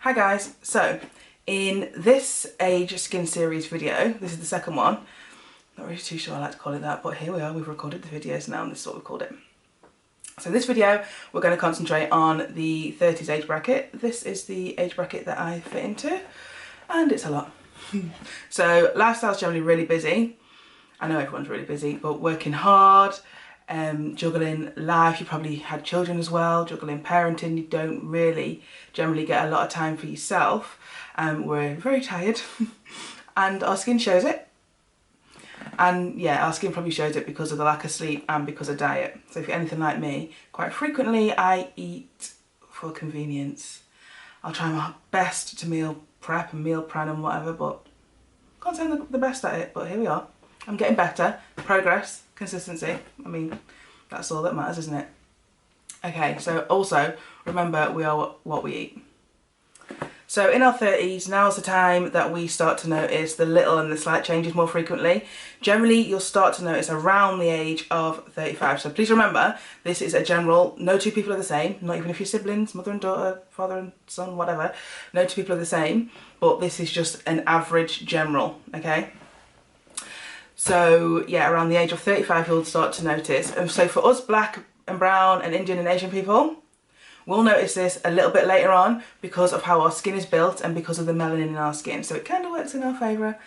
Hi guys, so in this age skin series video, this is the second one, not really too sure I like to call it that, but here we are, we've recorded the videos now and this is what we've called it. So in this video we're going to concentrate on the 30s age bracket. This is the age bracket that I fit into and it's a lot. So lifestyle's generally really busy. I know everyone's really busy, but working hard, juggling life, you probably had children as well, juggling parenting, you don't really generally get a lot of time for yourself. We're very tired and our skin shows it. And yeah, our skin probably shows it because of the lack of sleep and because of diet. So if you're anything like me, quite frequently I eat for convenience. I'll try my best to meal prep and meal plan and whatever, but can't say I'm the best at it, but here we are. I'm getting better, progress, consistency. I mean, that's all that matters, isn't it? Okay, so also remember we are what we eat. So in our 30s, now's the time that we start to notice the little and the slight changes more frequently. Generally, you'll start to notice around the age of 35. So please remember, this is a general, no two people are the same, not even if you're siblings, mother and daughter, father and son, whatever. No two people are the same, but this is just an average general, okay? So yeah, around the age of 35 you'll start to notice. And so for us black and brown and Indian and Asian people, we'll notice this a little bit later on because of how our skin is built and because of the melanin in our skin. So it kind of works in our favour.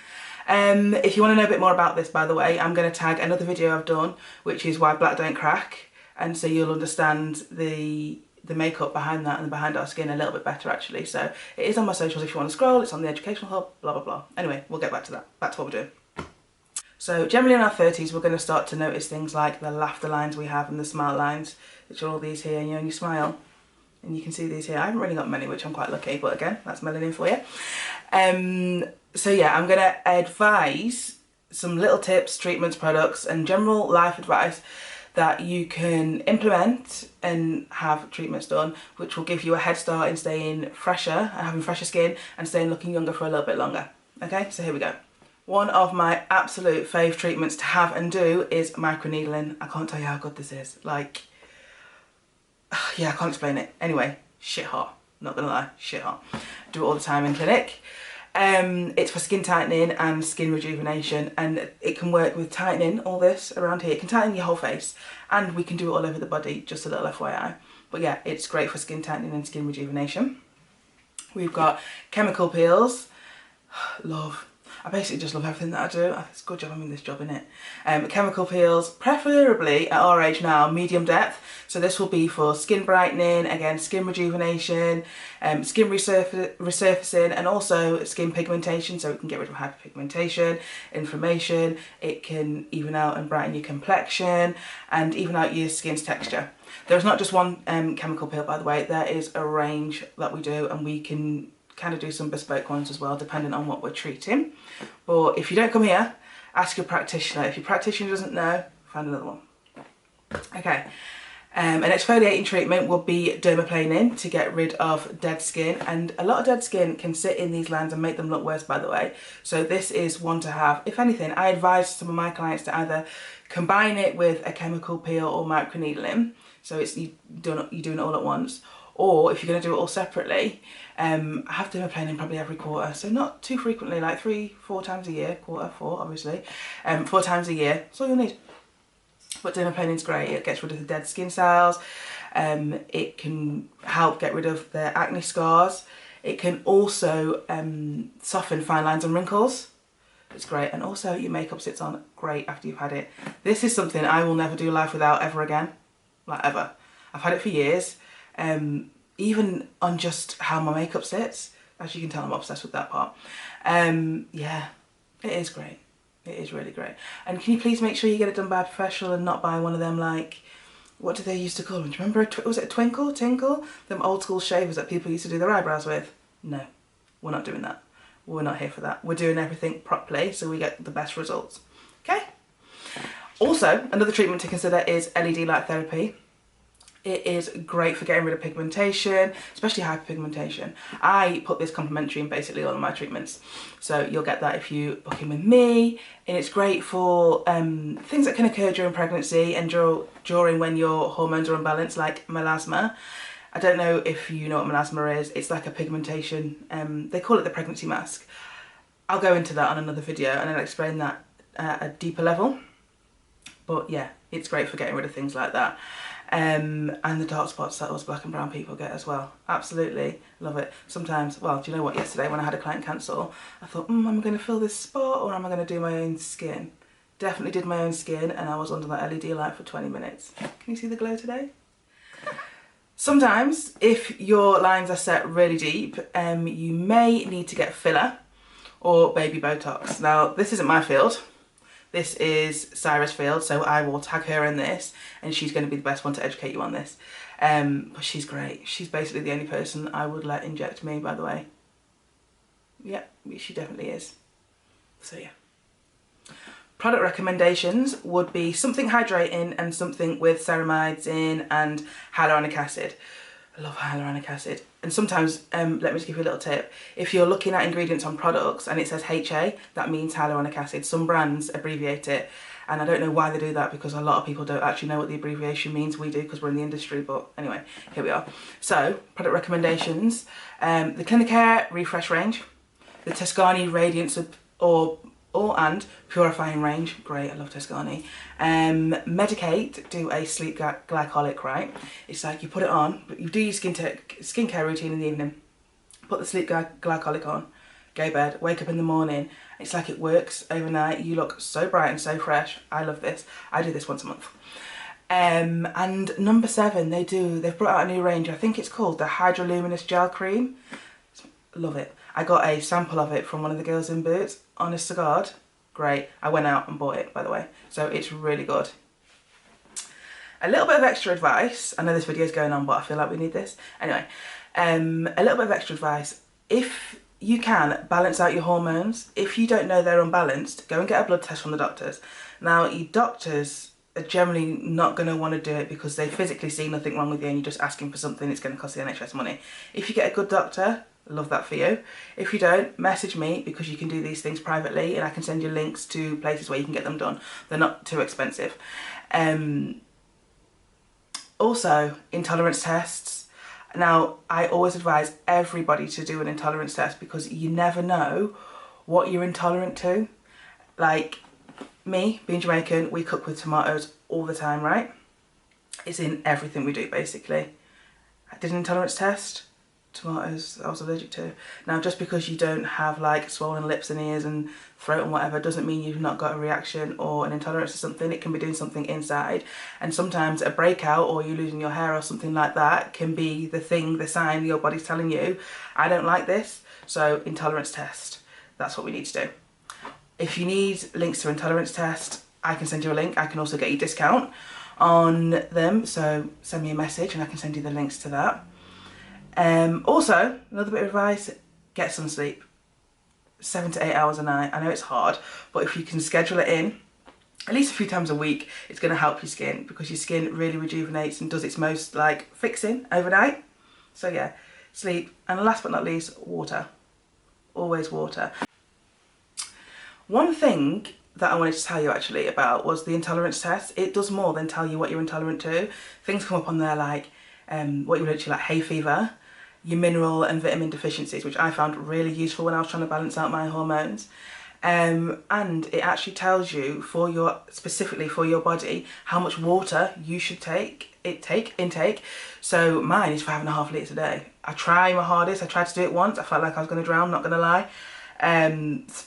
If you want to know a bit more about this, by the way, I'm going to tag another video I've done, which is why black don't crack. And so you'll understand the makeup behind that and behind our skin a little bit better actually. So it is on my socials if you want to scroll, it's on the educational hub, blah, blah, blah. Anyway, we'll get back to that, back to what we're doing. So generally in our 30s, we're going to start to notice things like the laughter lines we have and the smile lines, which are all these here, you know, and you smile. And you can see these here. I haven't really got many, which I'm quite lucky, but again, that's melanin for you. So yeah, I'm going to advise some little tips, treatments, products, and general life advice that you can implement and have treatments done, which will give you a head start in staying fresher and having fresher skin and staying looking younger for a little bit longer. Okay, so here we go. One of my absolute fave treatments to have and do is microneedling. I can't tell you how good this is. Like, yeah, I can't explain it. Anyway, shit hot. Not gonna lie, shit hot. Do it all the time in clinic. It's for skin tightening and skin rejuvenation, and it can work with tightening all this around here. It can tighten your whole face, and we can do it all over the body, just a little FYI. But yeah, it's great for skin tightening and skin rejuvenation. We've got chemical peels. Love. I basically just love everything that I do. It's a good job I'm in this job, innit? Chemical peels, preferably at our age now, medium depth. So this will be for skin brightening, again, skin rejuvenation, skin resurfacing, and also skin pigmentation. So it can get rid of hyperpigmentation, inflammation. It can even out and brighten your complexion and even out your skin's texture. There's not just one chemical peel, by the way. There is a range that we do, and we can kind of do some bespoke ones as well, depending on what we're treating. But if you don't come here, ask your practitioner. If your practitioner doesn't know, find another one. Okay, an exfoliating treatment will be dermaplaning to get rid of dead skin, and a lot of dead skin can sit in these lines and make them look worse, by the way. So this is one to have. If anything, I advise some of my clients to either combine it with a chemical peel or microneedling, so it's you're doing it all at once. Or if you're going to do it all separately, have dermaplaning probably every quarter. So not too frequently, like 3-4 times a year, quarter, 4 obviously, 4 times a year, that's all you'll need. But dermaplaning's great, it gets rid of the dead skin cells, it can help get rid of the acne scars, it can also soften fine lines and wrinkles. It's great, and also your makeup sits on great after you've had it. This is something I will never do life without ever again, like ever. I've had it for years. Even on just how my makeup sits, as you can tell I'm obsessed with that part. Yeah, it is great. It is really great. And can you please make sure you get it done by a professional and not by one of them, like, what did they used to call them? Do you remember, was it a tinkle? Them old school shavers that people used to do their eyebrows with? No, we're not doing that. We're not here for that. We're doing everything properly so we get the best results. Okay? Also, another treatment to consider is LED light therapy. It is great for getting rid of pigmentation, especially hyperpigmentation. I put this complimentary in basically all of my treatments. So you'll get that if you book in with me. And it's great for things that can occur during pregnancy and during when your hormones are unbalanced, like melasma. I don't know if you know what melasma is. It's like a pigmentation, they call it the pregnancy mask. I'll go into that on another video and I'll explain that at a deeper level. But yeah, it's great for getting rid of things like that. And the dark spots that us black and brown people get as well. Absolutely love it. Sometimes, well, do you know what, yesterday when I had a client cancel, I thought, am I going to fill this spot or am I going to do my own skin? Definitely did my own skin, and I was under that LED light for 20 minutes. Can you see the glow today? Sometimes, if your lines are set really deep, you may need to get filler or baby Botox. Now, this isn't my field. This is Sarah's field, so I will tag her in this, and she's going to be the best one to educate you on this. But she's great. She's basically the only person I would let inject me, by the way. Yeah, she definitely is. So yeah. Product recommendations would be something hydrating and something with ceramides in and hyaluronic acid. I love hyaluronic acid. And sometimes, let me just give you a little tip. If you're looking at ingredients on products and it says HA, that means hyaluronic acid. Some brands abbreviate it, and I don't know why they do that, because a lot of people don't actually know what the abbreviation means. We do because we're in the industry, but anyway, here we are. So, product recommendations. The Clinicare Refresh range, the Tuscany Radiance and Purifying range. Great, I love Tuscany. Medicate do a sleep glycolic, right? It's like you put it on, but you do your skincare routine in the evening, put the sleep glycolic on, go to bed, wake up in the morning. It's like it works overnight. You look so bright and so fresh. I love this. I do this once a month. And number 7, they've brought out a new range. I think it's called the Hydroluminous Gel Cream. Love it. I got a sample of it from one of the girls in Boots. Honest to God, great. I went out and bought it, by the way. So it's really good. A little bit of extra advice. I know this video is going on, but I feel like we need this. Anyway, a little bit of extra advice. If you can, balance out your hormones. If you don't know they're unbalanced, go and get a blood test from the doctors. Now, your doctors are generally not going to want to do it because they physically see nothing wrong with you and you're just asking for something that's going to cost the NHS money. If you get a good doctor, love that for you. If you don't, message me, because you can do these things privately and I can send you links to places where you can get them done. They're not too expensive. Also, intolerance tests. Now, I always advise everybody to do an intolerance test because you never know what you're intolerant to. Like me, being Jamaican, we cook with tomatoes all the time, right? It's in everything we do, basically. I did an intolerance test. Tomatoes I was allergic to. Now, just because you don't have like swollen lips and ears and throat and whatever doesn't mean you've not got a reaction or an intolerance to something. It can be doing something inside, and sometimes a breakout or you losing your hair or something like that can be the sign your body's telling you, I don't like this. So intolerance test, that's what we need to do. If you need links to intolerance test, I can send you a link. I can also get you a discount on them, so send me a message and I can send you the links to that. Also, another bit of advice, get some sleep. 7 to 8 hours a night. I know it's hard, but if you can schedule it in at least a few times a week, it's going to help your skin, because your skin really rejuvenates and does its most like fixing overnight. So yeah, sleep. And last but not least, water. Always water. One thing that I wanted to tell you actually about was the intolerance test. It does more than tell you what you're intolerant to. Things come up on there like what you're allergic to, like hay fever, your mineral and vitamin deficiencies, which I found really useful when I was trying to balance out my hormones. And it actually tells you specifically for your body how much water you should intake. So mine is 5.5 litres a day. I try my hardest. I tried to do it once. I felt like I was going to drown, not going to lie.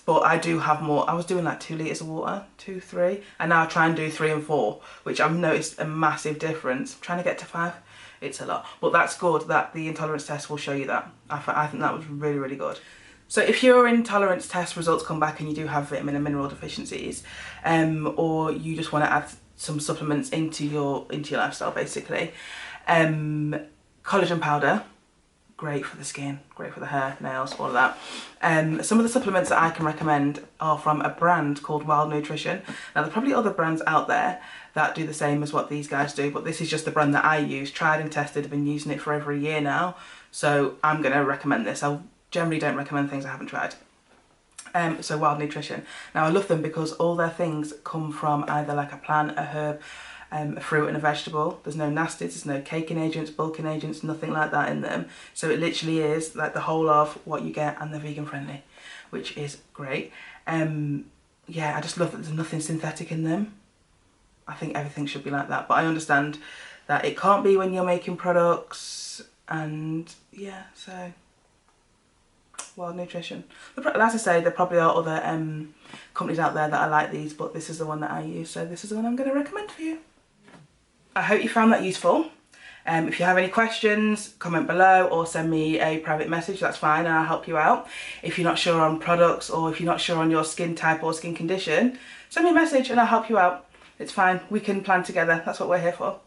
But I do have more. I was doing like 2 litres of water, 2, 3, and now I try and do 3 and 4, which I've noticed a massive difference. I'm trying to get to 5. It's a lot, but that's good that the intolerance test will show you that. I think that was really, really good. So if your intolerance test results come back and you do have vitamin and mineral deficiencies, or you just want to add some supplements into your lifestyle, basically, collagen powder, great for the skin, great for the hair, nails, all of that. Some of the supplements that I can recommend are from a brand called Wild Nutrition. Now, there are probably other brands out there that do the same as what these guys do, but this is just the brand that I use, tried and tested. I've been using it for over a year now, so I'm going to recommend this. I generally don't recommend things I haven't tried. So Wild Nutrition. Now, I love them because all their things come from either like a plant, a herb, a fruit and a vegetable. There's no nastids, there's no caking agents, bulking agents, nothing like that in them. So it literally is like the whole of what you get, and they're vegan friendly, which is great. Yeah, I just love that there's nothing synthetic in them. I think everything should be like that, but I understand that it can't be when you're making products, and yeah, so Wild Nutrition. As I say, there probably are other companies out there that are like these, but this is the one that I use, so this is the one I'm going to recommend for you. I hope you found that useful. If you have any questions, comment below or send me a private message, that's fine, and I'll help you out. If you're not sure on products, or if you're not sure on your skin type or skin condition, send me a message and I'll help you out. It's fine, we can plan together, that's what we're here for.